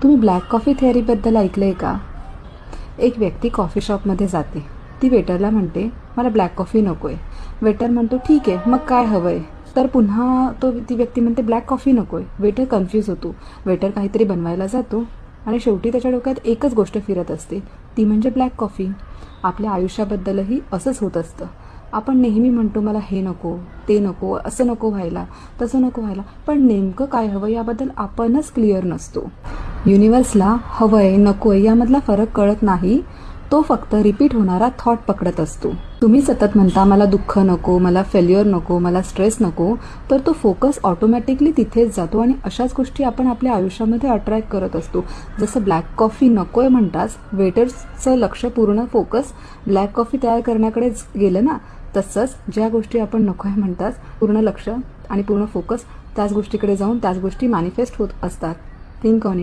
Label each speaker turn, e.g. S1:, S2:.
S1: तुम्ही black coffee थेअरीबद्दल ऐकलं आहे का? एक व्यक्ती कॉफी शॉपमध्ये जाते. ती वेटरला म्हणते, मला ब्लॅक कॉफी नको आहे. वेटर म्हणतो, ठीक आहे, मग काय हवं आहे? तर पुन्हा ती व्यक्ती म्हणते, ब्लॅक कॉफी नको आहे. वेटर कन्फ्यूज होतो. वेटर काहीतरी बनवायला जातो आणि शेवटी त्याच्या डोक्यात एकच गोष्ट फिरत असते, ती म्हणजे ब्लॅक कॉफी. आपल्या आयुष्याबद्दलही असंच होत असतं. आपण नेहमी म्हणतो, मला हे नको, ते नको, असं नको व्हायला, तसं नको व्हायला, पण नेमकं काय हवं याबद्दल आपणच क्लिअर नसतो. युनिव्हर्सला हवं आहे नको आहे यामधला फरक कळत नाही. तो फक्त रिपीट होणारा थॉट पकडत असतो. तुम्ही सतत म्हणता, मला दुःख नको, मला फेल्युअर नको, मला स्ट्रेस नको, तर तो फोकस ऑटोमॅटिकली तिथेच जातो आणि अशाच गोष्टी आपण आपल्या आयुष्यामध्ये अट्रॅक्ट करत असतो. जसं ब्लॅक कॉफी नको आहे म्हणताच वेटर्सचं लक्ष पूर्ण फोकस ब्लॅक कॉफी तयार करण्याकडेच गेलं ना, तसंच ज्या गोष्टी आपण नको आहे म्हणताच पूर्ण लक्ष आणि पूर्ण फोकस त्याच गोष्टीकडे जाऊन त्याच गोष्टी मॅनिफेस्ट होत असतात. Think on it.